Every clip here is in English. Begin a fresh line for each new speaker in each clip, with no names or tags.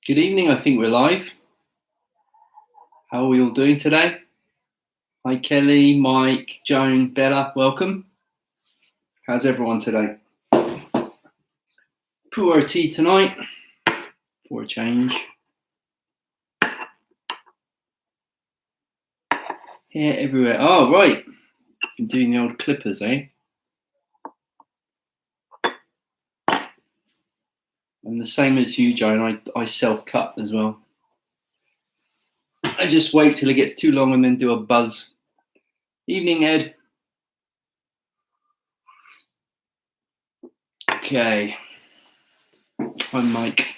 Good evening, I think we're live. How are we all doing today? Hi Kelly, Mike, Joan, Bella, welcome. How's everyone today? Poor tea tonight, for a change. Hair everywhere. Oh, right. Been doing the old clippers, eh? I'm the same as you, Joan. I self-cut as well. I just wait till it gets too long and then do a buzz. Evening, Ed. Okay. Hi, Mike.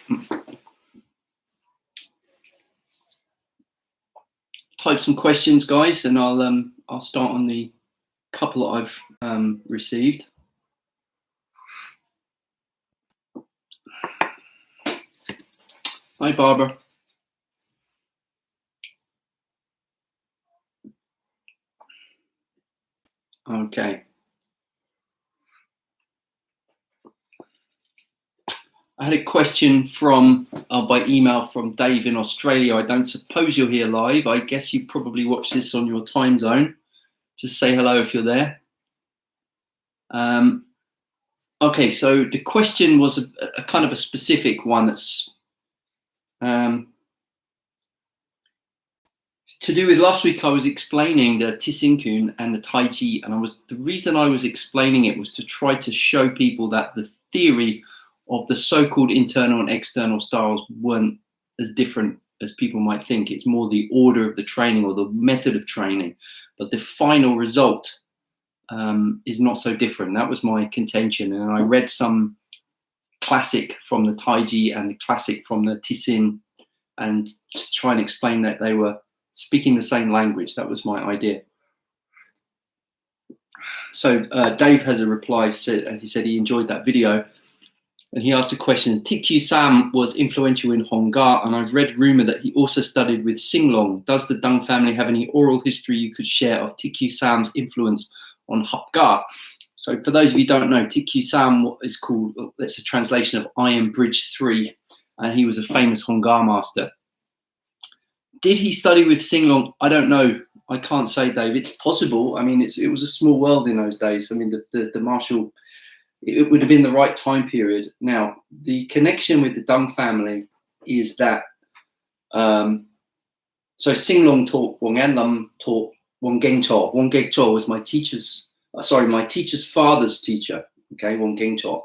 Type some questions, guys, and I'll start on the couple that I've received. Hi, Barbara. Okay. I had a question from by email from Dave in Australia. I don't suppose you're here live. I guess you probably watch this on your time zone. Just say hello if you're there. Okay, so the question was a kind of a specific one that's to do with last week. I was explaining the 𝐒𝐿𝐴 and the Tai Chi, and the reason I was explaining it was to try to show people that the theory of the so-called internal and external styles weren't as different as people might think. It's more the order of the training or the method of training, but the final result is not so different. That was my contention, and I read some classic from the Tai Chi and the classic from the 𝐒𝐿𝐴, and to try and explain that they were speaking the same language. That was my idea. So Dave has a reply. He said he enjoyed that video, and he asked a question. 𝐂𝐿𝐴𝐴 was influential in Hong-Gar, and I've read rumor that he also studied with 𝐿𝐼𝐴. Does the Dung family have any oral history you could share of 𝐂𝐿𝐴𝐴's influence on 𝐒𝐻𝐿𝐴? So for those of you who don't know, 𝐂𝐿𝐴𝐴 is called, that's a translation of I Am Bridge 3, and he was a famous Hong-Gar master. Did he study with 𝐿𝐼𝐴? I don't know. I can't say, Dave. It's possible. I mean, it was a small world in those days. I mean, the martial, it would have been the right time period. Now, the connection with the Dung family is that, so 𝐿𝐼𝐴 taught 𝐿𝐴 taught 𝐂𝐴𝐿𝐴. 𝐂𝐴𝐿𝐴 was my teacher's father's teacher, okay, 𝐂𝐴𝐿𝐴.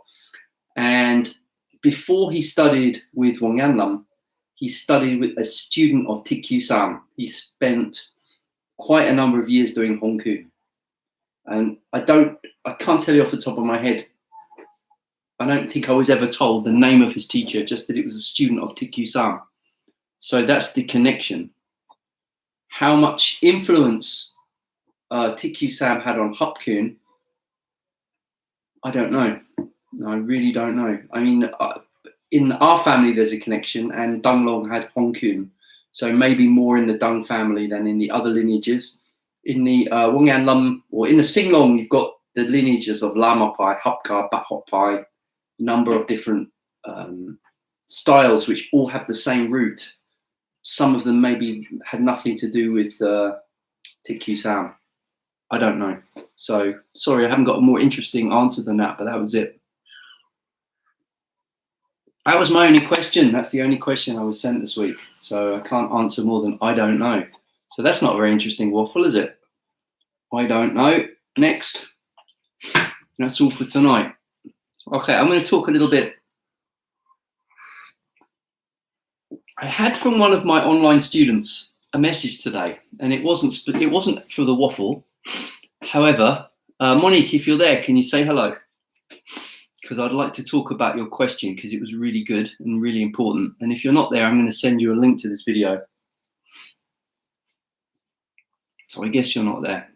And before he studied with 𝐂𝐴𝐿𝐴, he studied with a student of 𝐒𝐿𝐴𝐴. He spent quite a number of years doing Hong-Kong. And I can't tell you off the top of my head. I don't think I was ever told the name of his teacher, just that it was a student of 𝐒𝐿𝐴𝐴. So that's the connection. How much influence 𝐒𝐿𝐴𝐴 had on 𝐒𝐻𝐿𝐴, I don't know. I really don't know. I mean, in our family, there's a connection, and Dung Long had Hong-Kong. So maybe more in the Dung family than in the other lineages. In the 𝐂𝐴𝐿𝐴 or in the 𝐿𝐼𝐴, you've got the lineages of Lamapai, 𝐻𝐻𝐿𝐴, Bat-Hok-Pai, number of different styles which all have the same root. Some of them maybe had nothing to do with 𝐒𝐿𝐴𝐴. I don't know. So sorry, I haven't got a more interesting answer than that, but that was it. That was my only question. That's the only question I was sent this week. So I can't answer more than I don't know. So that's not very interesting, Waffle, is it? I don't know. Next. That's all for tonight. Okay, I'm going to talk a little bit. I had from one of my online students a message today, and it wasn't for the Waffle. However, Monique, if you're there, can you say hello? Because I'd like to talk about your question, because it was really good and really important. And if you're not there, I'm going to send you a link to this video. So I guess you're not there.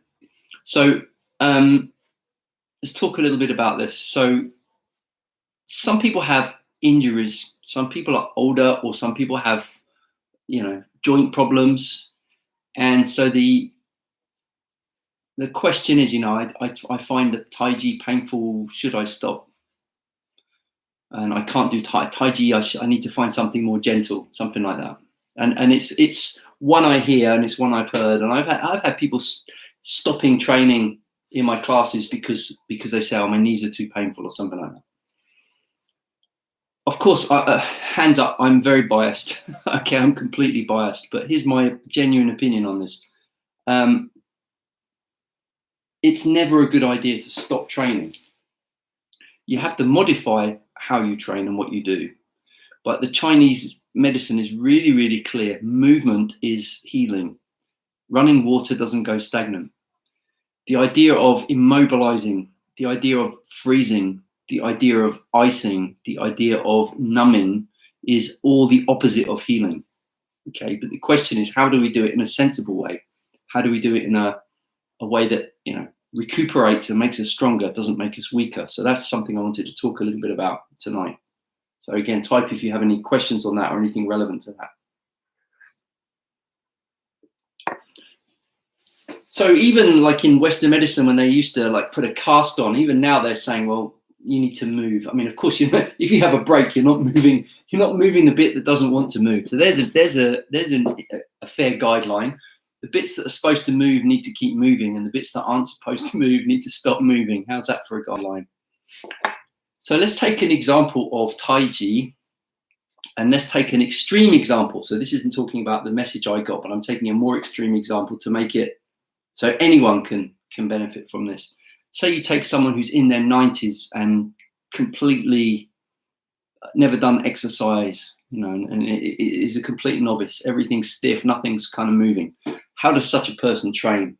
So let's talk a little bit about this. So some people have injuries. Some people are older, or some people have, joint problems. And so the question is, I find that Tai Chi painful. Should I stop? and I can't do Tai Chi. I need to find something more gentle, something like that. And it's one I hear, and it's one I've heard, and I've had people stopping training in my classes because they say, oh, my knees are too painful or something like that. Of course, hands up, I'm very biased. Okay, I'm completely biased, but here's my genuine opinion on this. It's never a good idea to stop training. You have to modify how you train and what you do. But the Chinese medicine is really, really clear. Movement is healing. Running water doesn't go stagnant. The idea of immobilizing, the idea of freezing, the idea of icing, the idea of numbing is all the opposite of healing. Okay, but the question is, how do we do it in a sensible way? How do we do it in a way that, you know, recuperates and makes us stronger, doesn't make us weaker? So that's something I wanted to talk a little bit about tonight. So again, type if you have any questions on that or anything relevant to that. So even like in Western medicine, when they used to like put a cast on, even now they're saying, well, you need to move. I mean, of course, you know, if you have a break, you're not moving the bit that doesn't want to move. So there's a fair guideline. The bits that are supposed to move need to keep moving, and the bits that aren't supposed to move need to stop moving. How's that for a guideline? So let's take an example of Tai Chi, and let's take an extreme example. So this isn't talking about the message I got, but I'm taking a more extreme example to make it so anyone can benefit from this. Say you take someone who's in their 90s and completely never done exercise, you know, and is a complete novice. Everything's stiff, nothing's kind of moving. How does such a person train?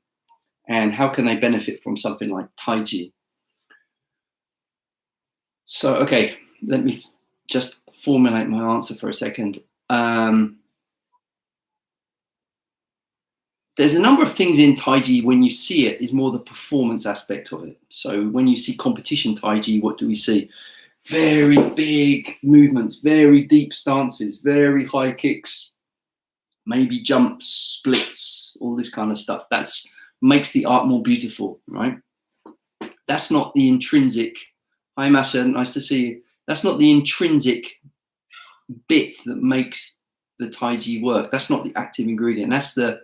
And how can they benefit from something like Tai Chi? So, okay, let me just formulate my answer for a second. There's a number of things in Tai Chi. When you see it, is more the performance aspect of it. So when you see competition Tai Chi, what do we see? Very big movements, very deep stances, very high kicks, maybe jumps, splits, all this kind of stuff. That's makes the art more beautiful, right? That's not the intrinsic. Hi, Masha, nice to see you. That's not the intrinsic bit that makes the Tai Chi work. That's not the active ingredient. That's the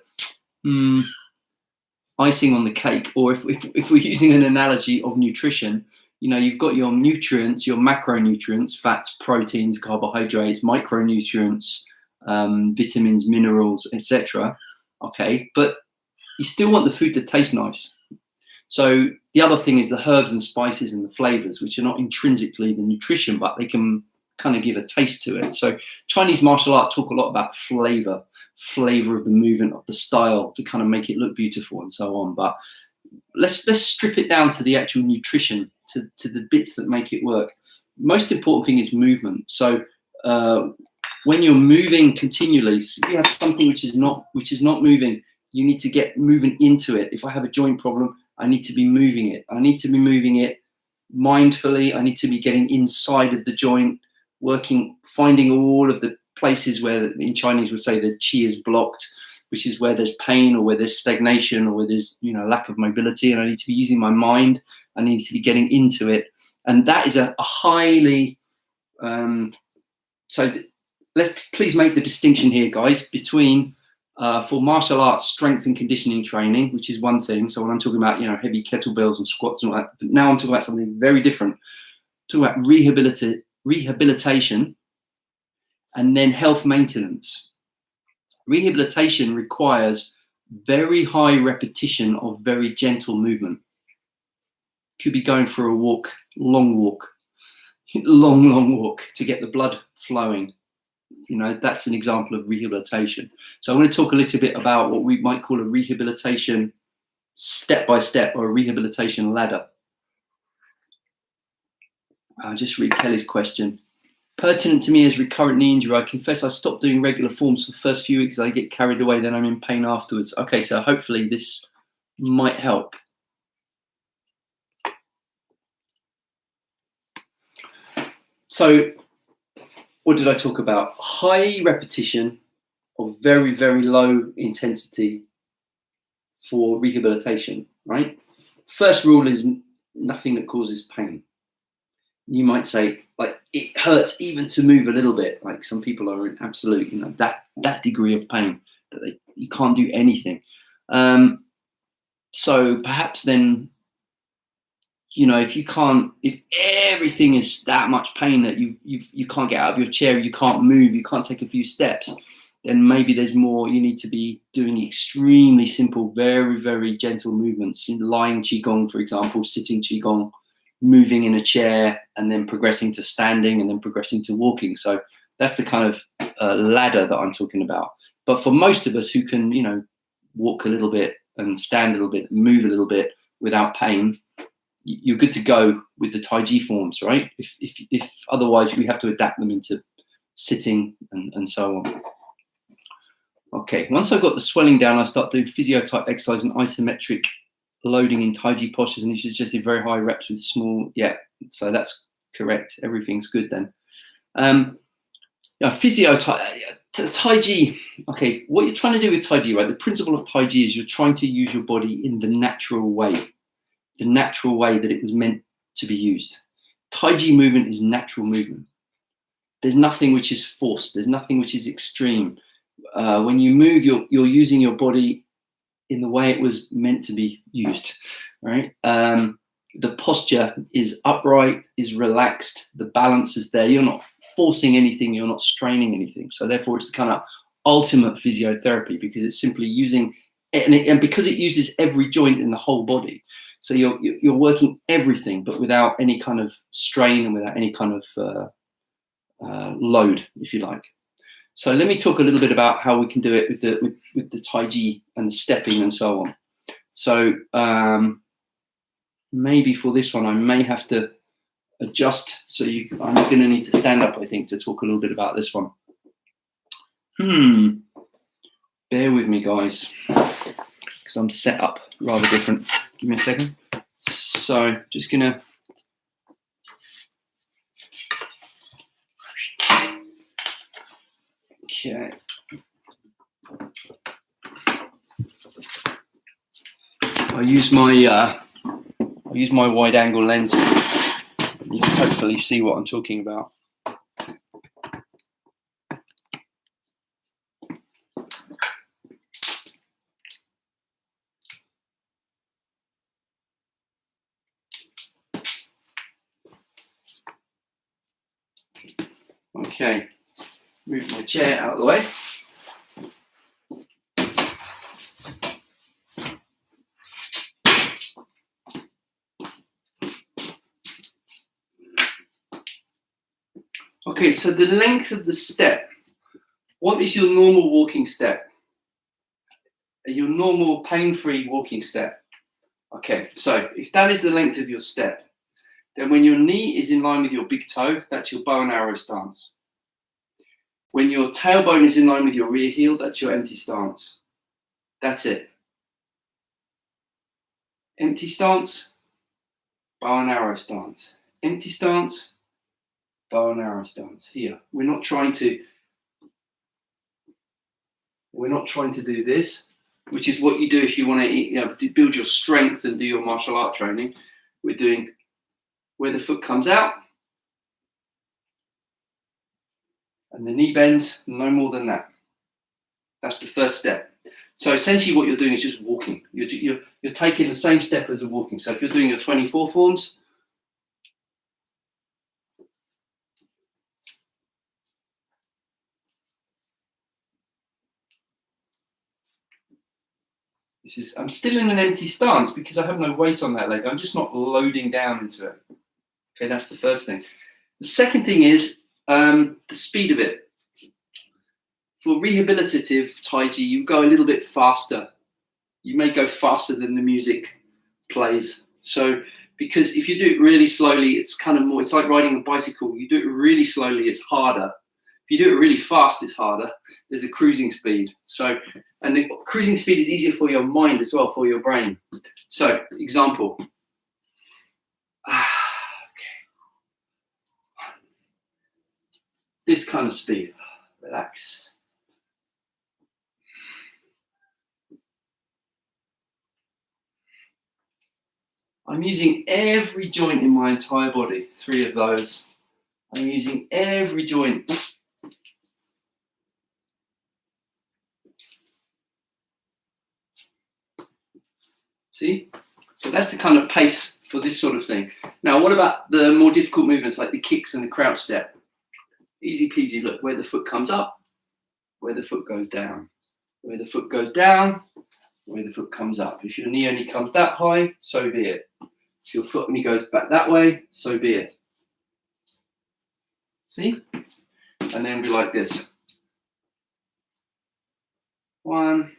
icing on the cake. Or if we're using an analogy of nutrition, you know, you've got your nutrients, your macronutrients, fats, proteins, carbohydrates, micronutrients, vitamins, minerals, etc. Okay, but you still want the food to taste nice. So the other thing is the herbs and spices and the flavors, which are not intrinsically the nutrition, but they can kind of give a taste to it. So Chinese martial art talk a lot about flavor of the movement, of the style, to kind of make it look beautiful and so on. But let's strip it down to the actual nutrition, to the bits that make it work. Most important thing is movement. So when you're moving continually, so if you have something which is not moving, you need to get moving into it. If I have a joint problem, I need to be moving it. I need to be moving it mindfully. I need to be getting inside of the joint, working, finding all of the places where in Chinese would say the qi is blocked, which is where there's pain or where there's stagnation or where there's, you know, lack of mobility. And I need to be using my mind. I need to be getting into it. And that is a highly, so let's please make the distinction here, guys, between for martial arts, strength and conditioning training, which is one thing. So when I'm talking about, you know, heavy kettlebells and squats and all that, but now I'm talking about something very different. I'm talking about rehabilitation and then health maintenance. Rehabilitation requires very high repetition of very gentle movement. Could be going for a walk, long walk, long walk to get the blood flowing. You know, that's an example of rehabilitation. So I want to talk a little bit about what we might call a rehabilitation step-by-step or a rehabilitation ladder. I'll just read Kelly's question. Pertinent to me is recurrent knee injury. I confess I stopped doing regular forms for the first few weeks. I get carried away, then I'm in pain afterwards. Okay, so hopefully this might help. So what did I talk about? High repetition of very, very low intensity for rehabilitation, right? First rule is nothing that causes pain. You might say, like, it hurts even to move a little bit. Like some people are in absolute, that degree of pain that you can't do anything. So perhaps then, if everything is that much pain that you can't get out of your chair, you can't move, you can't take a few steps, then maybe there's more. You need to be doing extremely simple, very, very gentle movements. In lying Qigong, for example, sitting Qigong, moving in a chair, and then progressing to standing, and then progressing to walking. So that's the kind of ladder that I'm talking about. But for most of us who can, walk a little bit and stand a little bit, move a little bit without pain, you're good to go with the Tai Chi forms, right? If otherwise, we have to adapt them into sitting and so on. Okay, once I've got the swelling down, I start doing physio type exercise and isometric loading in Tai Chi postures, and you suggested very high reps with small. Yeah, so that's correct. Everything's good then. Physio Tai Chi. Okay, what you're trying to do with Tai Chi, right? The principle of Tai Chi is you're trying to use your body in the natural way that it was meant to be used. Tai Chi movement is natural movement. There's nothing which is forced. There's nothing which is extreme. When you move, you're using your body in the way it was meant to be used, right? The posture is upright, is relaxed, the balance is there. You're not forcing anything, you're not straining anything. So therefore, it's the kind of ultimate physiotherapy, because it's simply using, and because it uses every joint in the whole body. So you're working everything, but without any kind of strain and without any kind of load, if you like. So let me talk a little bit about how we can do it with the Tai Chi and the stepping and so on. So maybe for this one, I may have to adjust. So I'm going to need to stand up, I think, to talk a little bit about this one. Bear with me, guys, because I'm set up rather different. Give me a second. So just going to... Okay. I'll use my wide angle lens. You can hopefully see what I'm talking about. Okay, move my chair out of the way. Okay, so the length of the step. What is your normal walking step? Your normal pain-free walking step. Okay, so if that is the length of your step, then when your knee is in line with your big toe, that's your bow and arrow stance. When your tailbone is in line with your rear heel, that's your empty stance. That's it. Empty stance, bow and arrow stance. Empty stance, bow and arrow stance. Here, we're not trying to do this, which is what you do if you want to build your strength and do your martial art training. We're doing where the foot comes out and the knee bends, no more than that. That's the first step. So essentially what you're doing is just walking. You're taking the same step as a walking. So if you're doing your 24 forms, I'm still in an empty stance because I have no weight on that leg. I'm just not loading down into it. Okay, that's the first thing. The second thing is the speed of it. For rehabilitative Tai Chi, you go a little bit faster. You may go faster than the music plays. So, because if you do it really slowly, it's like riding a bicycle. You do it really slowly, it's harder. If you do it really fast, it's harder. There's a cruising speed. So, and the cruising speed is easier for your mind as well, for your brain. So, example. Okay. This kind of speed. Relax. I'm using every joint in my entire body. 3 of those. I'm using every joint. See? So that's the kind of pace for this sort of thing. Now, what about the more difficult movements like the kicks and the crouch step? Easy peasy. Look, where the foot comes up, where the foot goes down, where the foot goes down, where the foot comes up. If your knee only comes that high, so be it. If your foot only goes back that way, so be it. See? And then we like this. 1,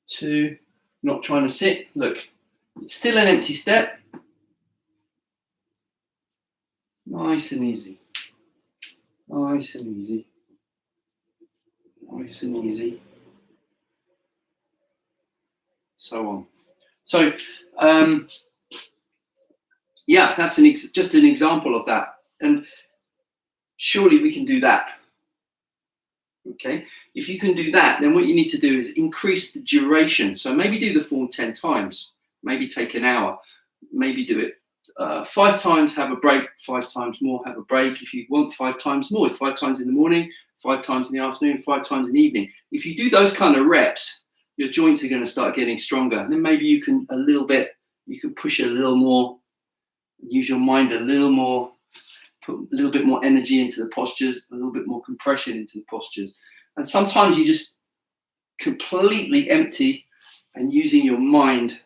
2, not trying to sit. Look, it's still an empty step. Nice and easy. Nice and easy. Nice and easy. So on. So, yeah, that's just an example of that. And surely we can do that. Okay, if you can do that, then what you need to do is increase the duration. So maybe do the form 10 times, maybe take an hour, maybe do it 5 times, have a break, 5 times more, have a break. If you want 5 times more, 5 times in the morning, 5 times in the afternoon, 5 times in the evening. If you do those kind of reps, your joints are going to start getting stronger. And then maybe you can you can push a little more, use your mind a little more, put a little bit more energy into the postures, a little bit more compression into the postures. And sometimes you just completely empty and using your mind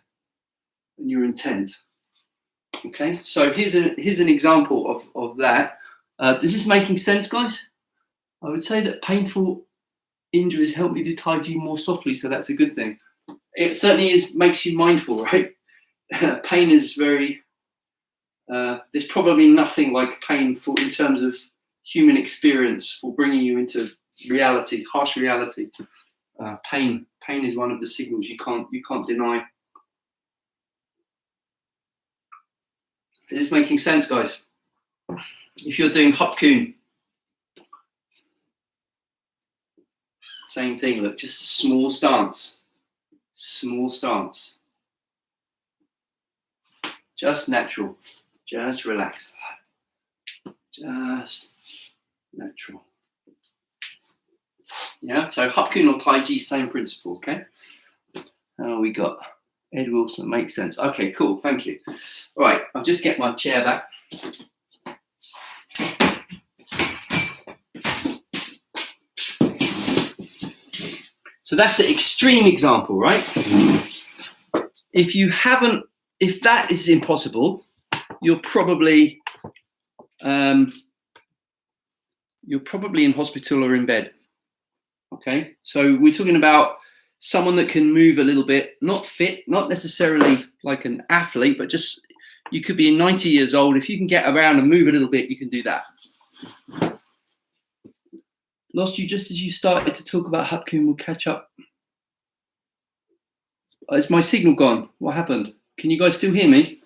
and your intent. Okay, so here's an example of that. Is this making sense, guys? I would say that painful injuries help me do Tai Chi more softly, so that's a good thing. It certainly makes you mindful, right? Pain is very... there's probably nothing like pain in terms of human experience for bringing you into reality, harsh reality. Pain is one of the signals you can't deny. Is this making sense, guys? If you're doing 𝐏𝐿𝐴, same thing. Look, just a small stance, just natural. Just relax. Just natural. Yeah, so 𝐏𝐿𝐴 or Tai Chi, same principle, okay? We got Ed Wilson, makes sense. Okay, cool, thank you. All right, I'll just get my chair back. So that's the extreme example, right? If that is impossible, you're probably in hospital or in bed. Okay, so we're talking about someone that can move a little bit, not fit, not necessarily like an athlete, but just you could be 90 years old. If you can get around and move a little bit, you can do that. Lost you just as you started to talk about 𝐏𝐿𝐴. We'll catch up. Is my signal gone? What happened? Can you guys still hear me?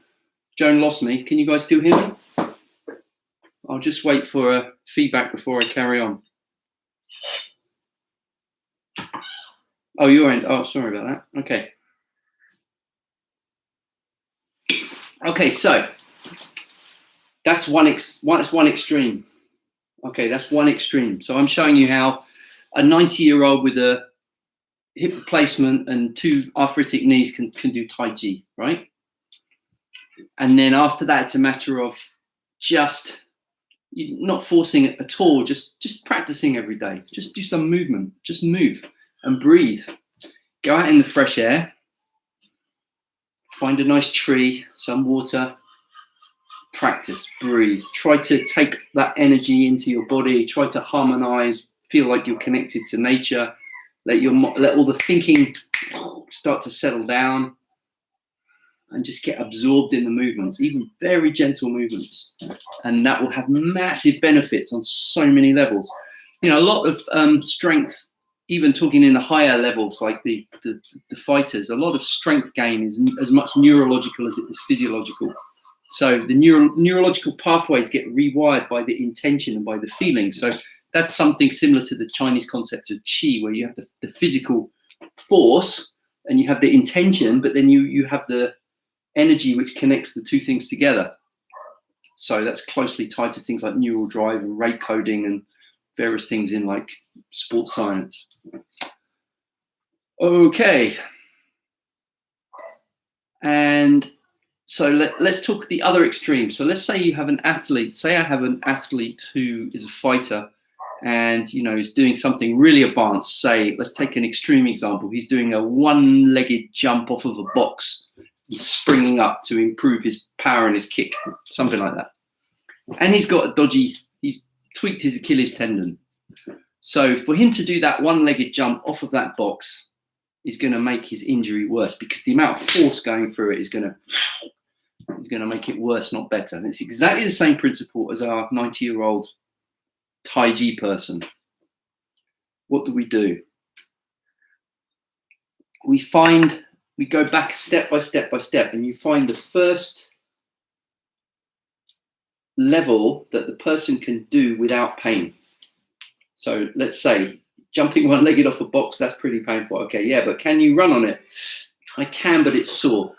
Joan lost me. Can you guys still hear me? I'll just wait for feedback before I carry on. Oh, your end. Oh, sorry about that. Okay. Okay, so that's one extreme. Okay, that's one extreme. So I'm showing you how a 90-year-old with a hip replacement and 2 arthritic knees can do Tai Chi, right? And then after that, it's a matter of just not forcing it at all, just practicing every day. Just do some movement, just move and breathe. Go out in the fresh air, find a nice tree, some water, practice, breathe. Try to take that energy into your body, try to harmonize, feel like you're connected to nature, let all the thinking start to settle down and just get absorbed in the movements, even very gentle movements. And that will have massive benefits on so many levels. You know, a lot of strength, even talking in the higher levels, like the fighters, a lot of strength gain is as much neurological as it is physiological. So the neurological pathways get rewired by the intention and by the feeling. So that's something similar to the Chinese concept of qi, where you have the physical force, and you have the intention, but then you have the energy which connects the two things together. So that's closely tied to things like neural drive and rate coding and various things in like sports science. Okay. And so let's talk the other extreme. So let's say you have an athlete. Say I have an athlete who is a fighter and, you know, is doing something really advanced. Say, let's take an extreme example. He's doing a one-legged jump off of a box, springing up to improve his power and his kick, something like that. And he's tweaked his Achilles tendon. So for him to do that one-legged jump off of that box is going to make his injury worse, because the amount of force going through it is going to make it worse, not better. And it's exactly the same principle as our 90-year-old Tai Chi person. What do? We go back step by step by step, and you find the first level that the person can do without pain. So let's say jumping one-legged off a box, that's pretty painful. Okay, yeah, but can you run on it? I can, but it's sore.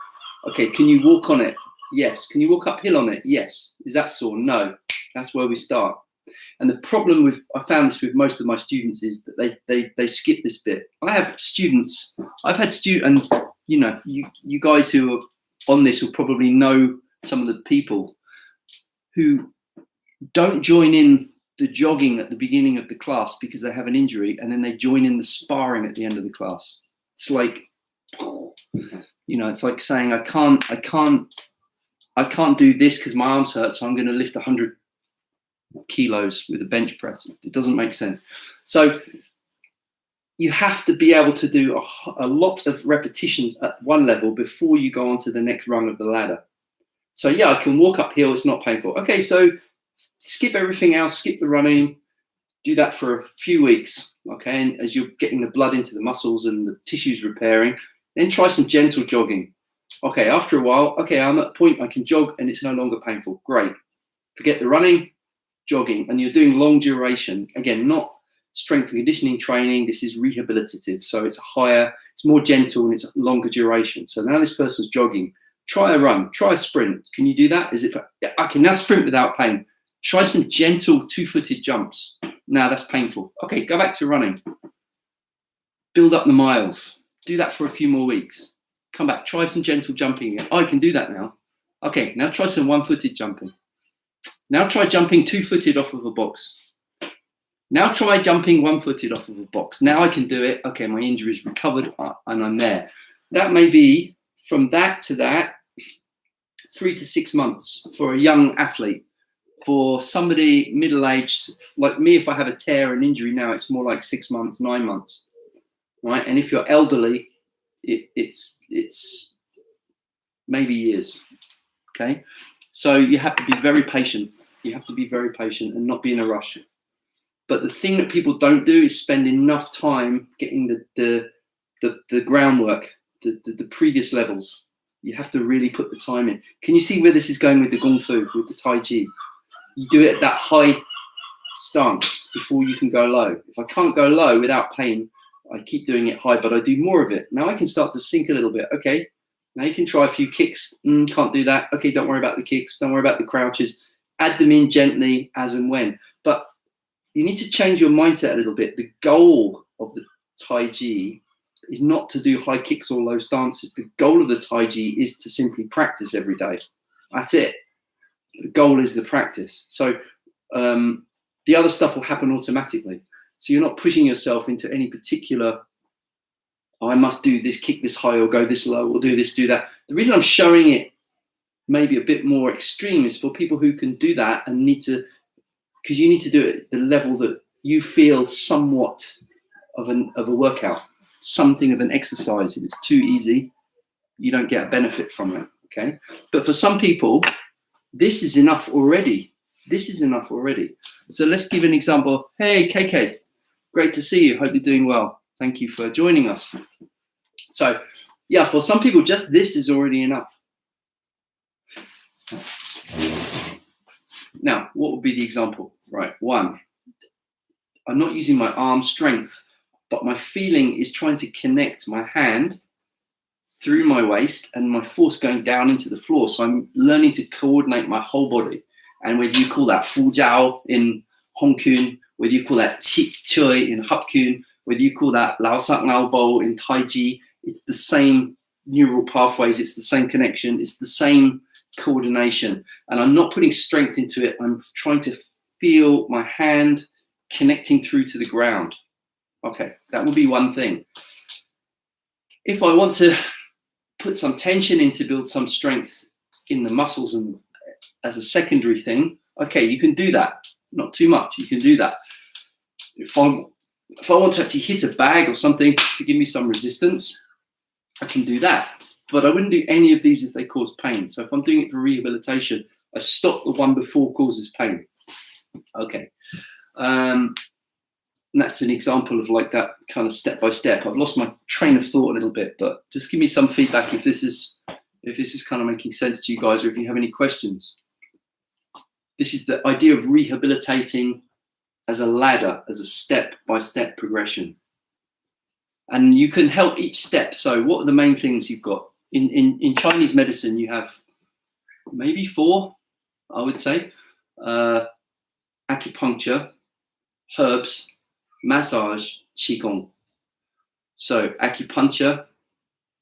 Okay, can you walk on it? Yes. Can you walk uphill on it? Yes. Is that sore? No. That's where we start. And the problem with, I found this with most of my students, is that they skip this bit. I've had students, and you know, you guys who are on this will probably know some of the people who don't join in the jogging at the beginning of the class because they have an injury, and then they join in the sparring at the end of the class. It's like, you know, it's like saying I can't do this because my arms hurt, so I'm going to lift 100 kilos with a bench press. It doesn't make sense. So you have to be able to do a lot of repetitions at one level before you go on to the next rung of the ladder. So yeah, I can walk uphill, it's not painful. Okay, so skip everything else, skip the running, do that for a few weeks, okay? And as you're getting the blood into the muscles and the tissues repairing, then try some gentle jogging. Okay, after a while, okay, I'm at a point I can jog and it's no longer painful. Great. Forget the running, jogging, and you're doing long duration. Again, not strength and conditioning training, this is rehabilitative. So it's more gentle and it's longer duration. So now this person's jogging. Try a run, try a sprint. Can you do that? I can now sprint without pain. Try some gentle two-footed jumps. Now that's painful. Okay, go back to running. Build up the miles. Do that for a few more weeks. Come back, try some gentle jumping again. Oh, I can do that now. Okay, now try some one-footed jumping. Now try jumping two-footed off of a box. Now try jumping one-footed off of a box. Now I can do it. Okay, my injury's recovered and I'm there. That may be from that to that, 3 to 6 months for a young athlete. For somebody middle-aged like me, if I have a tear and injury now, it's more like 6 months, 9 months, right? And if you're elderly, it's maybe years, okay? So you have to be very patient. You have to be very patient and not be in a rush. But the thing that people don't do is spend enough time getting the groundwork, the previous levels. You have to really put the time in. Can you see where this is going with the Kung Fu, with the Tai Chi? You do it at that high stance before you can go low. If I can't go low without pain, I keep doing it high, but I do more of it. Now I can start to sink a little bit. Okay, now you can try a few kicks. Can't do that. Okay, don't worry about the kicks. Don't worry about the crouches. Add them in gently as and when. But you need to change your mindset a little bit. The goal of the Tai Chi is not to do high kicks or low stances. The goal of the Tai Chi is to simply practice every day. That's it. The goal is the practice. So the other stuff will happen automatically. So you're not pushing yourself into any particular, I must do this, kick this high or go this low or do this, do that. The reason I'm showing it maybe a bit more extreme is for people who can do that and need to, because you need to do it at the level that you feel somewhat of a workout, something of an exercise. If it's too easy, you don't get a benefit from it, okay? But for some people, this is enough already. This is enough already. So let's give an example. Hey, KK, great to see you. Hope you're doing well. Thank you for joining us. So yeah, for some people, just this is already enough. Now, what would be the example? Right, 1, I'm not using my arm strength, but my feeling is trying to connect my hand through my waist and my force going down into the floor. So I'm learning to coordinate my whole body. And whether you call that Fu Jiao in 𝐿𝐿, whether you call that Qi Chui in 𝐻𝐻, whether you call that Lao Sak Lao Bo in Tai Chi, it's the same neural pathways, it's the same connection, it's the same coordination. And I'm not putting strength into it. I'm trying to feel my hand connecting through to the ground. Okay, that would be one thing. If I want to put some tension in to build some strength in the muscles and as a secondary thing, okay, you can do that. Not too much, you can do that. If I want to actually hit a bag or something to give me some resistance, I can do that. But I wouldn't do any of these if they cause pain. So if I'm doing it for rehabilitation, I stop the one before causes pain. Okay. And that's an example of like that kind of step by step. I've lost my train of thought a little bit, but just give me some feedback if this is kind of making sense to you guys, or if you have any questions. This is the idea of rehabilitating as a ladder, as a step by step progression. And you can help each step. So what are the main things you've got? In Chinese medicine, you have maybe 4, I would say. Acupuncture, herbs, massage, Qigong. So acupuncture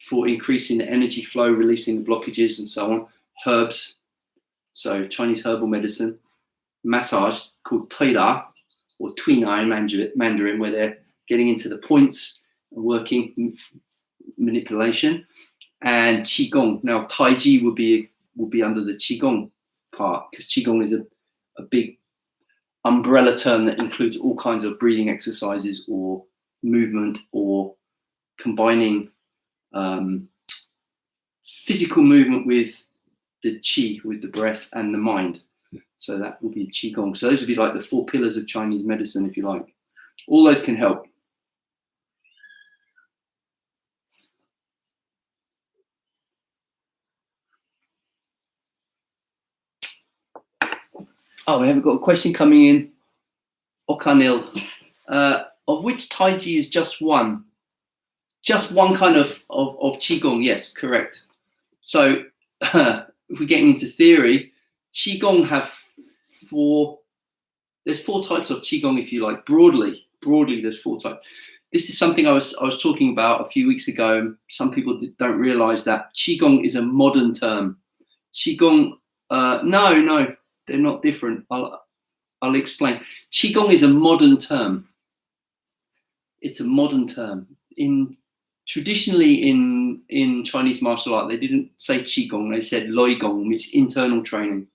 for increasing the energy flow, releasing the blockages and so on. Herbs, so Chinese herbal medicine. Massage called Tai Chi or Tuina in Mandarin, where they're getting into the points and working manipulation. And Qigong. Now Tai Chi will be under the Qigong part, because Qigong is a big umbrella term that includes all kinds of breathing exercises or movement or combining physical movement with the qi, with the breath and the mind. So that will be Qigong. So those would be like the 4 pillars of Chinese medicine, if you like. All those can help. Oh, we haven't got a question coming in. Okanil, of which Tai Chi is just one? Just one kind of Qigong, yes, correct. So if we're getting into theory, Qigong have 4, there's 4 types of Qigong, if you like, broadly there's 4 types. This is something I was talking about a few weeks ago. Some people don't realize that Qigong is a modern term. Qigong, no, they're not different. I'll explain. Qigong is a modern term. It's a modern term. Traditionally in Chinese martial art, they didn't say Qigong, they said Loigong, which is internal training.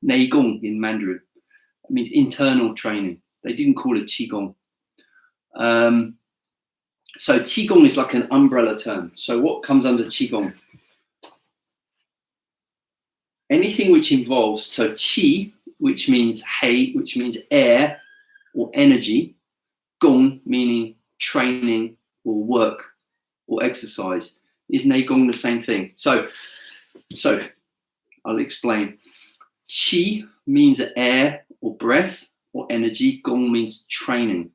Neigong in Mandarin, it means internal training. They didn't call it Qigong. So Qigong is like an umbrella term. So what comes under Qigong? Anything which involves, so Qi, which means hei, which means air or energy, Gong meaning training or work or exercise. Is Neigong the same thing? So I'll explain. Qi means air or breath or energy. Gong means training.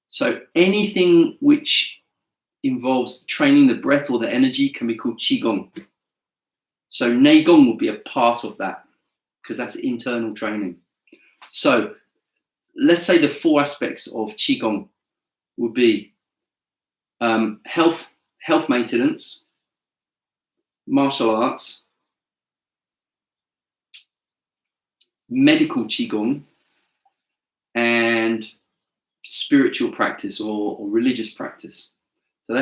So anything which involves training the breath or the energy can be called Qigong. So Neigong will be a part of that, because that's internal training. So let's say the 4 aspects of Qigong would be health maintenance, martial arts, medical Qigong, and spiritual practice or religious practice. So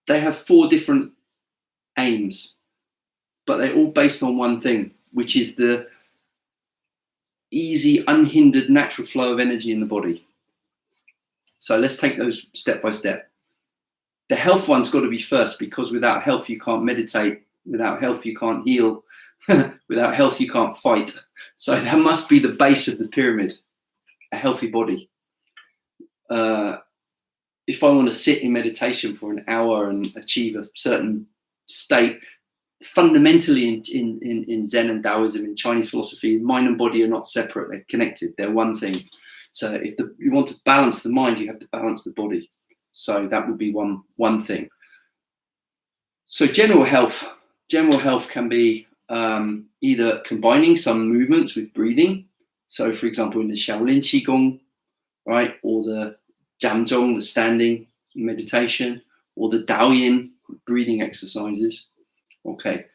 they have 4 different aims, but they're all based on one thing, which is the easy, unhindered, natural flow of energy in the body. So let's take those step by step. The health one's got to be first, because without health you can't meditate, without health you can't heal, without health you can't fight. So that must be the base of the pyramid, a healthy body. If I want to sit in meditation for an hour and achieve a certain state, fundamentally in Zen and Taoism, in Chinese philosophy, mind and body are not separate, they're connected, they're one thing. So if you want to balance the mind, you have to balance the body. So that would be one thing. So general health can be either combining some movements with breathing. So for example, in the Shaolin Qigong, right, or the Jiangzhong, the standing meditation, or the Daoyin breathing exercises. Okay,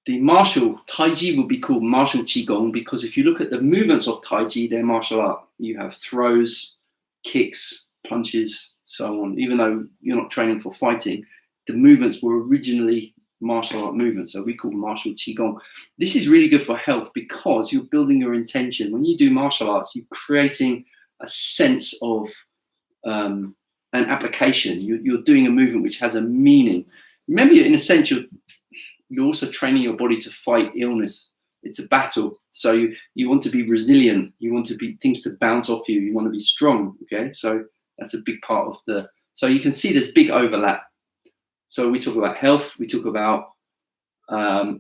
the martial Tai Chi would be called martial Qigong because if you look at the movements of Tai Chi, they're martial art. You have throws, kicks, punches, so on. Even though you're not training for fighting, the movements were originally martial art movements, so we call martial Qigong. This is really good for health because you're building your intention. When you do martial arts, you're creating a sense of an application. You're doing a movement which has a meaning. Remember, in a sense, you're also training your body to fight illness. It's a battle. So you want to be resilient. You want to be things to bounce off you. You want to be strong. Okay, so that's a big part of the. So you can see there's big overlap. So we talk about health. We talk about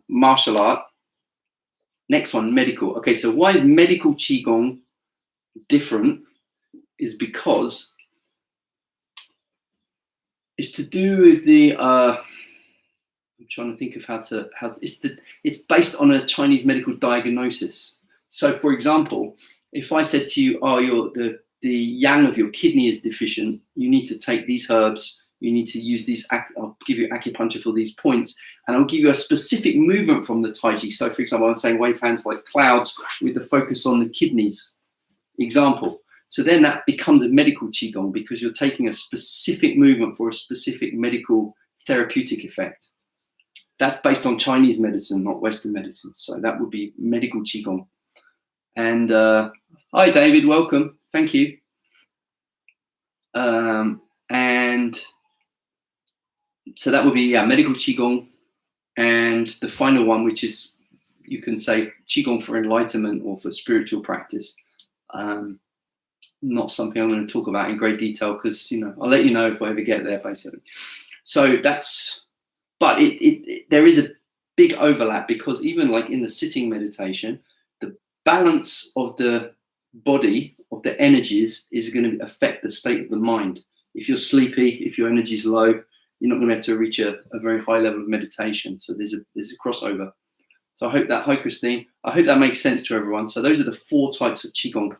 martial art. Next one, medical. Okay, so why is medical Qigong different? Is because it's to do with the. I'm trying to think of how to it's based on a Chinese medical diagnosis. So for example, if I said to you, oh, the yang of your kidney is deficient, you need to take these herbs, you need to use these, I'll give you acupuncture for these points, and I'll give you a specific movement from the Tai Chi. So for example, I'm saying wave hands like clouds with the focus on the kidneys, example. So then that becomes a medical Qigong because you're taking a specific movement for a specific medical therapeutic effect. That's based on Chinese medicine, not Western medicine. So that would be medical Qigong. And hi, David, welcome. Thank you. And so that would be medical Qigong. And the final one, which is, you can say Qigong for enlightenment or for spiritual practice. Not something I'm going to talk about in great detail because, I'll let you know if I ever get there, basically. So that's... But there is a big overlap because even like in the sitting meditation, the balance of the body, of the energies, is going to affect the state of the mind. If you're sleepy, if your energy is low, you're not going to be able to reach a very high level of meditation. So there's a crossover. So I hope that, hi Christine, I hope that makes sense to everyone. So those are the 4 types of Qigong.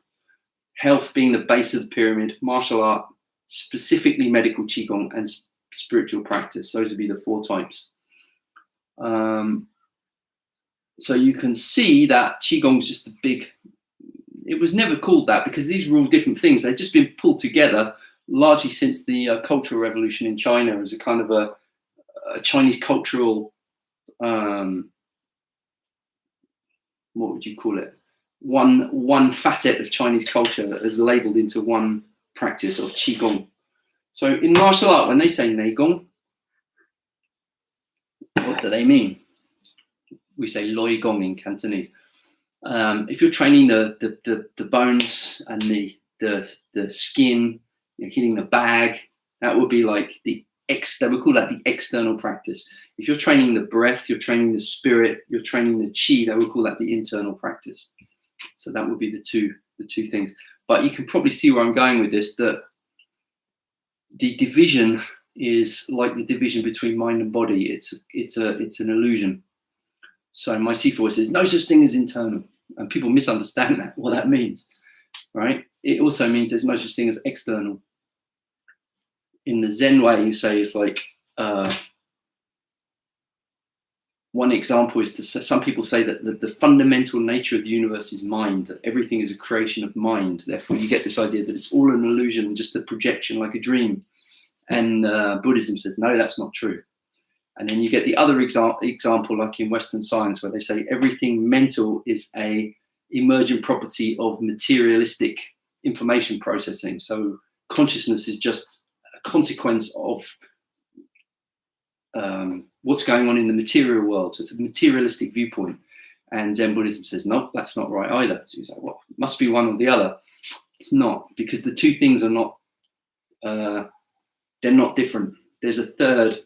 Health being the base of the pyramid, martial art, specifically medical Qigong, and spiritual practice. Those would be the 4 types. So you can see that Qigong is just a big, it was never called that because these were all different things. They've just been pulled together largely since the Cultural Revolution in China as a kind of a Chinese cultural, what would you call it? One facet of Chinese culture is labeled into one practice of Qigong. So in martial art, when they say Neigong, what do they mean? We say Loi Gong in Cantonese. If you're training the bones and the skin, hitting the bag, that would be like we call that the external practice. If you're training the breath, you're training the spirit, you're training the chi, they would call that the internal practice. So that would be the two things. But you can probably see where I'm going with this, that the division is like the division between mind and body. It's an illusion. So my C4 says no such thing as internal, and people misunderstand that, what that means, right? It also means there's no such thing as external. In the Zen way, you say it's like one example is some people say that the fundamental nature of the universe is mind, that everything is a creation of mind. Therefore, you get this idea that it's all an illusion, just a projection, like a dream. And Buddhism says, no, that's not true. And then you get the other example, like in Western science, where they say everything mental is a emergent property of materialistic information processing. So consciousness is just a consequence of what's going on in the material world. So it's a materialistic viewpoint. And Zen Buddhism says, no, that's not right either. So you say, well, it must be one or the other. It's not, because the two things are not, they're not different. There's a third,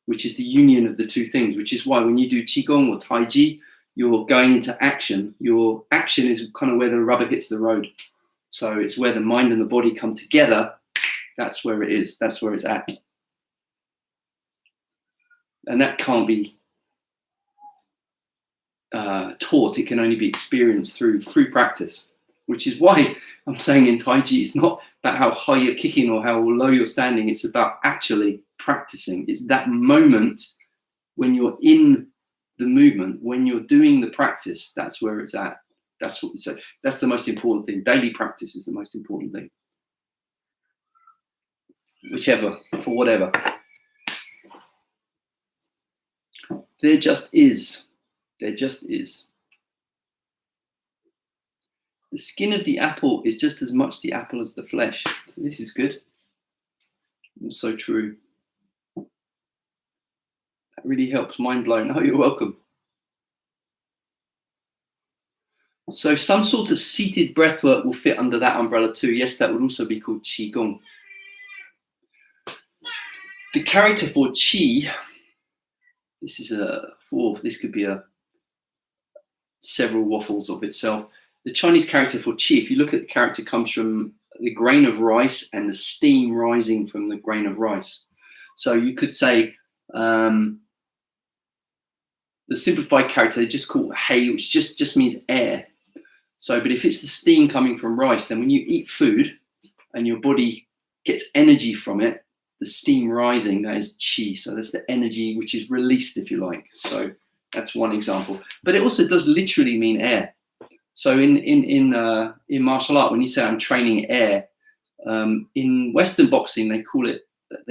which is the union of the two things, which is why when you do Qigong or Tai Chi, you're going into action. Your action is kind of where the rubber hits the road. So it's where the mind and the body come together. That's where it is. That's where it's at. And that can't be taught. It can only be experienced through practice, which is why I'm saying in Tai Chi, it's not about how high you're kicking or how low you're standing. It's about actually practicing. It's that moment when you're in the movement, when you're doing the practice, that's where it's at. That's what we say. That's the most important thing. Daily practice is the most important thing. Whichever, for whatever. There just is. There just is. The skin of the apple is just as much the apple as the flesh. So this is good. Also true. That really helps. Mind blown. Oh, you're welcome. So some sort of seated breathwork will fit under that umbrella too. Yes, that would also be called Qigong. The character for Qi, this is this could be several waffles of itself. The Chinese character for Qi, if you look at the character, comes from the grain of rice and the steam rising from the grain of rice. So you could say the simplified character, they just call Hei, which just means air. So, but if it's the steam coming from rice, then when you eat food and your body gets energy from it, the steam rising, that is Qi. So that's the energy which is released, if you like. So that's one example. But it also does literally mean air. So in martial art, when you say I'm training air, in Western boxing they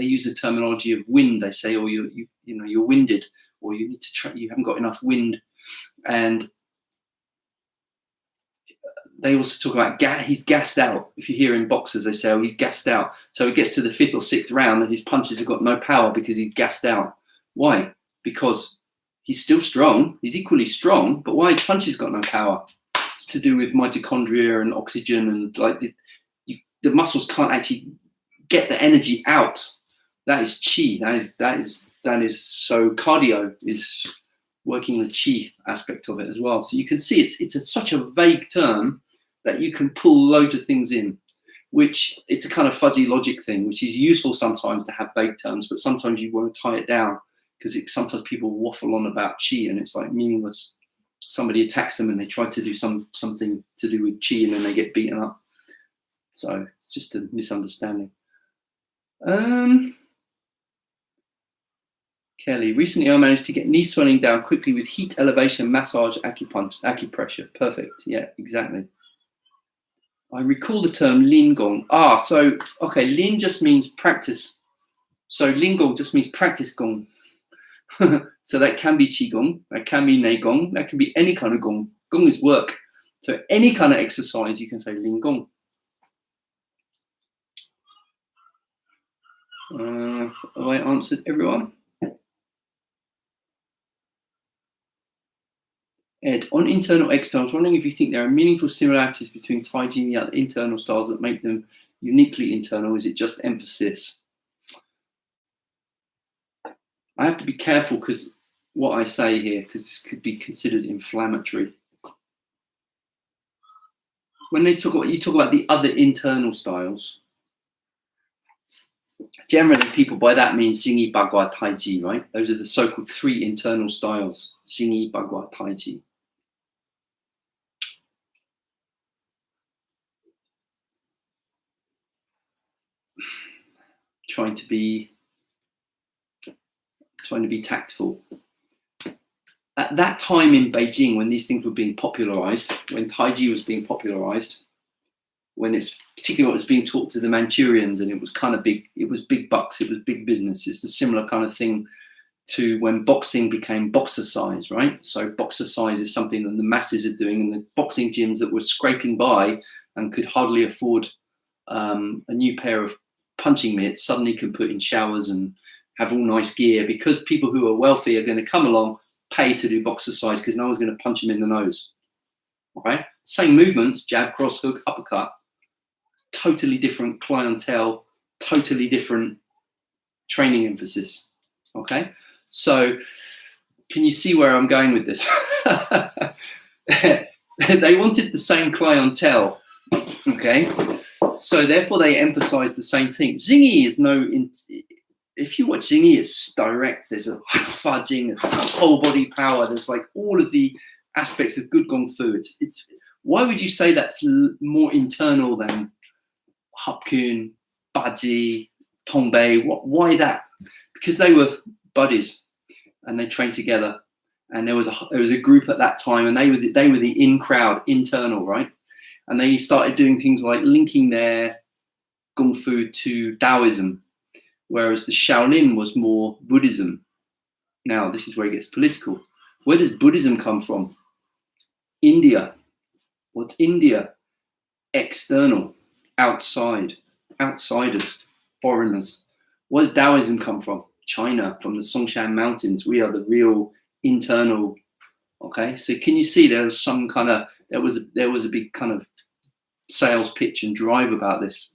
use the terminology of wind. They say, oh, you're winded, or you need to you haven't got enough wind, and they also talk about he's gassed out. If you hear in boxers, they say, oh, he's gassed out. So it gets to the 5th or 6th round and his punches have got no power because he's gassed out. Why? Because he's still strong. He's equally strong, but why his punches got no power? It's to do with mitochondria and oxygen, and like the muscles can't actually get the energy out. That is Qi. That is so cardio is working the Qi aspect of it as well. So you can see it's such a vague term that you can pull loads of things in, which it's a kind of fuzzy logic thing, which is useful sometimes to have vague terms, but sometimes you want to tie it down because sometimes people waffle on about Qi and it's like meaningless. Somebody attacks them and they try to do something to do with Qi and then they get beaten up. So it's just a misunderstanding. Kelly, recently I managed to get knee swelling down quickly with heat, elevation, massage, acupressure. Perfect. Yeah, exactly. I recall the term Lin Gong. So, okay, Lin just means practice. So Lin Gong just means practice Gong. So that can be Qigong, that can be Nei Gong, that can be any kind of Gong. Gong is work. So any kind of exercise, you can say Lin Gong. Have I answered everyone? Ed, on internal external, I was wondering if you think there are meaningful similarities between Tai Chi and the other internal styles that make them uniquely internal. Is it just emphasis? I have to be careful because what I say here, because this could be considered inflammatory. When you talk about the other internal styles, generally people by that mean Xingyi, Bagua, Tai Chi, right? Those are the so-called 3 internal styles, Xingyi, Bagua, Tai Chi. Trying to be tactful. At that time in Beijing, when these things were being popularized, when Tai Chi was being popularized, when it's particularly what was being taught to the Manchurians, and it was kind of big, it was big bucks, it was big business. It's a similar kind of thing to when boxing became boxercise, right? So boxercise is something that the masses are doing, and the boxing gyms that were scraping by and could hardly afford a new pair of punching mitts suddenly can put in showers and have all nice gear because people who are wealthy are going to come along, pay to do boxercise because no one's going to punch them in the nose. Okay, same movements, jab, cross, hook, uppercut, totally different clientele, totally different training emphasis. Okay, so can you see where I'm going with this? They wanted the same clientele. Okay, so therefore they emphasize the same thing. Xingyi is if you watch Zingy, it's direct. There's a fudging, whole body power. There's like all of the aspects of good Gong Fu. It's why would you say that's more internal than 𝐿𝐴𝐻𝐿, Baji, Tongbei? Why that? Because they were buddies and they trained together. And there was a group at that time, and they were the in crowd, internal, right? And they started doing things like linking their Gong Fu to Taoism, whereas the Shaolin was more Buddhism. Now, this is where it gets political. Where does Buddhism come from? India. What's India? External, outside, outsiders, foreigners. Where does Taoism come from? China, from the Songshan Mountains. We are the real internal. Okay, so can you see there was some kind of there was a big kind of sales pitch and drive about this,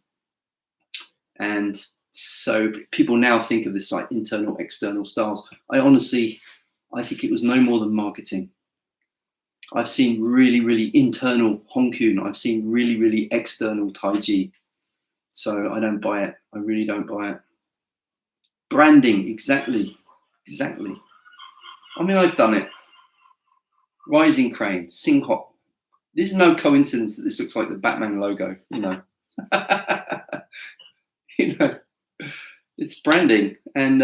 and so people now think of this like internal external styles. I think it was no more than marketing. I've seen really internal 𝐿𝐴𝐻𝐿, and I've seen really external Tai Chi, so I don't buy it. I really don't buy it. Branding, exactly. I mean, I've done it. Rising Crane, Sing Hop. This is no coincidence that this looks like the Batman logo, you know. You know, it's branding, and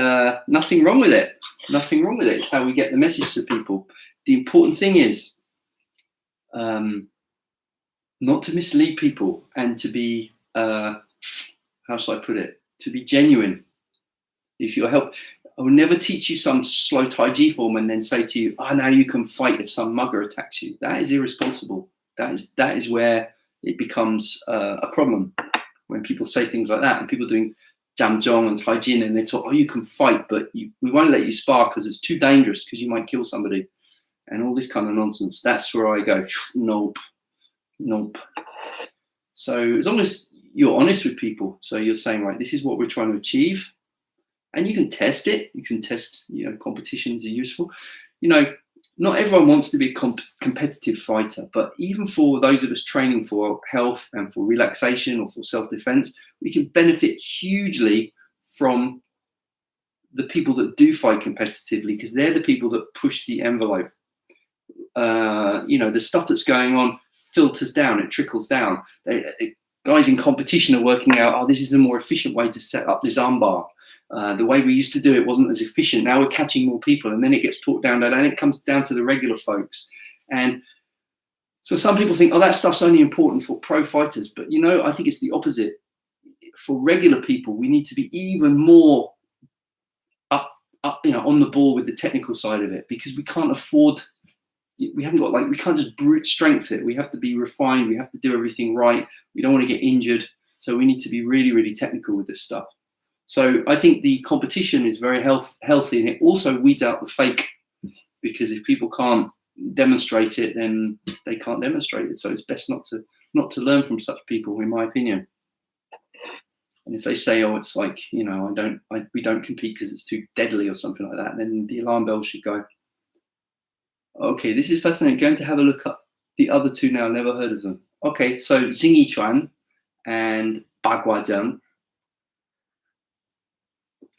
nothing wrong with it. Nothing wrong with it. It's how we get the message to people. The important thing is not to mislead people and to be, how shall I put it, to be genuine. If you're I will never teach you some slow Tai Chi form and then say to you, now you can fight if some mugger attacks you. That is irresponsible. That is where it becomes a problem, when people say things like that, and people doing Jamjong and Tai Jin, and they talk, you can fight, but we won't let you spar because it's too dangerous, because you might kill somebody, and all this kind of nonsense. That's where I go, nope. So as long as you're honest with people, so you're saying, right, this is what we're trying to achieve, and you can test it. You can test, competitions are useful. Not everyone wants to be a competitive fighter, but even for those of us training for health and for relaxation or for self-defense, we can benefit hugely from the people that do fight competitively, because they're the people that push the envelope. The stuff that's going on filters down, it trickles down. Guys in competition are working out, this is a more efficient way to set up this armbar. The way we used to do it wasn't as efficient. Now we're catching more people, and then it gets talked down, and it comes down to the regular folks. And so some people think, that stuff's only important for pro fighters, but I think it's the opposite. For regular people, we need to be even more up, on the ball with the technical side of it, because we can't afford. We can't just brute strength it. We have to be refined. We have to do everything right. We don't want to get injured. So we need to be really technical with this stuff. So I think the competition is very healthy, and it also weeds out the fake, because if people can't demonstrate it, then they can't demonstrate it. So it's best not to learn from such people, in my opinion. And if they say, it's like, we don't compete because it's too deadly or something like that, then the alarm bell should go. Okay, this is fascinating. Going to have a look at the other two now. Never heard of them. Okay, so Jingyi Chuan and 𝐷𝐴𝐻𝐿.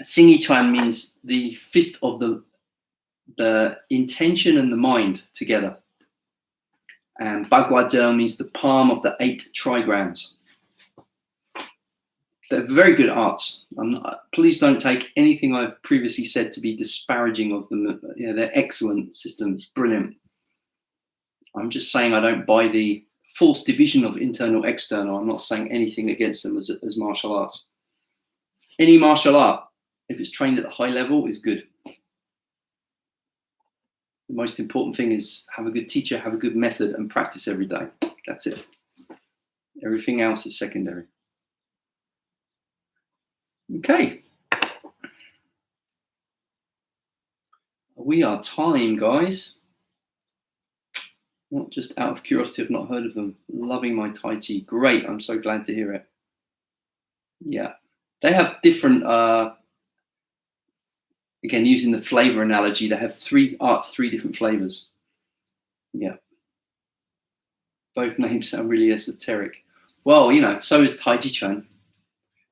Jingyi Chuan means the fist of the intention and the mind together. And 𝐷𝐴𝐻𝐿 means the palm of the 8 trigrams. They're very good arts. Please don't take anything I've previously said to be disparaging of them. They're excellent systems, brilliant. I'm just saying I don't buy the false division of internal, external. I'm not saying anything against them as martial arts. Any martial art, if it's trained at a high level, is good. The most important thing is have a good teacher, have a good method, and practice every day. That's it. Everything else is secondary. Okay. We are time, guys. Not just out of curiosity, I've not heard of them. Loving my Tai Chi. Great. I'm so glad to hear it. Yeah. They have different, again, using the flavor analogy, they have 3 different flavors. Yeah. Both names sound really esoteric. Well, so is Tai Chi Chuan.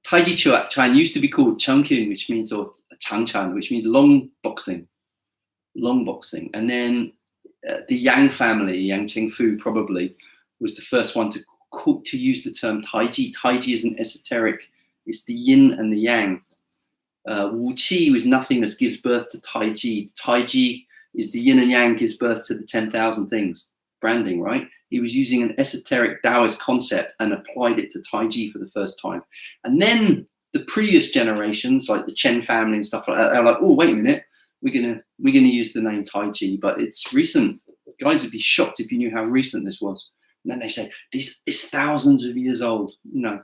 Tai Chi used to be called 𝐂𝐚𝐭, which means, or 𝐂𝐚𝐧𝐴, which means long boxing. And then the Yang family, Yang Chengfu probably, was the first one to use the term Tai Chi. Tai Chi is an esoteric, it's the yin and the yang. Wu Qi was nothingness, gives birth to Tai Chi. Tai Chi is the yin and yang, gives birth to the 10,000 things. Branding, right? He was using an esoteric Taoist concept and applied it to Tai Chi for the first time. And then the previous generations, like the Chen family and stuff like that, they're like, oh, wait a minute, we're gonna use the name Tai Chi, but it's recent. Guys would be shocked if you knew how recent this was. And then they say, this is thousands of years old. You know,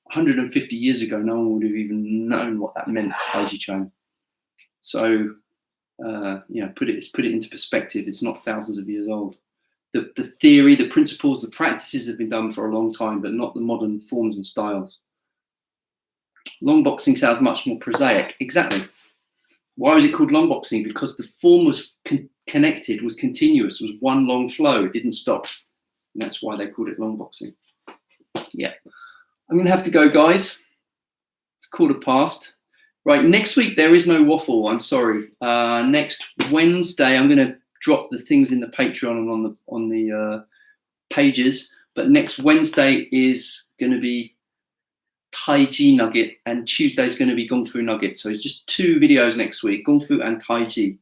150 years ago, no one would have even known what that meant, Tai Chi Chuan. So, you know, put it into perspective. It's not thousands of years old. The theory, the principles, the practices have been done for a long time, but not the modern forms and styles. Long boxing sounds much more prosaic. Exactly. Why was it called long boxing? Because the form was connected, was continuous, was one long flow. It didn't stop. And that's why they called it long boxing. Yeah. I'm going to have to go, guys. It's 1:15. Right, next week there is no waffle. I'm sorry. Next Wednesday, I'm going to drop the things in the Patreon and on the pages. But next Wednesday is going to be Tai Chi Nugget, and Tuesday is going to be Kung Fu Nugget. So it's just 2 videos next week, Kung Fu and Tai Chi.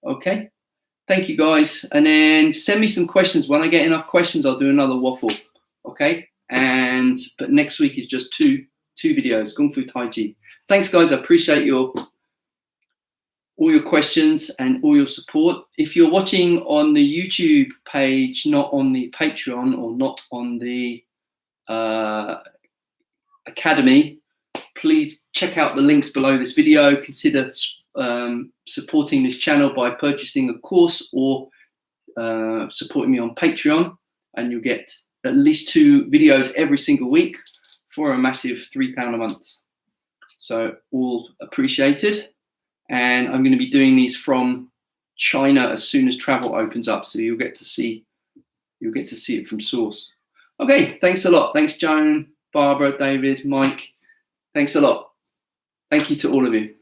Okay. Thank you, guys. And then send me some questions. When I get enough questions, I'll do another waffle. Okay. But next week is just two videos, Kung Fu, Tai Chi. Thanks, guys. I appreciate all your questions and all your support. If you're watching on the YouTube page, not on the Patreon or not on the Academy, please check out the links below this video. Consider supporting this channel by purchasing a course or supporting me on Patreon, and you'll get at least 2 videos every single week for a massive £3 a month. So all appreciated. And I'm going to be doing these from China as soon as travel opens up, so you'll get to see it from source. Okay, thanks a lot. Thanks, Joan, Barbara, David, Mike. Thanks a lot. Thank you to all of you.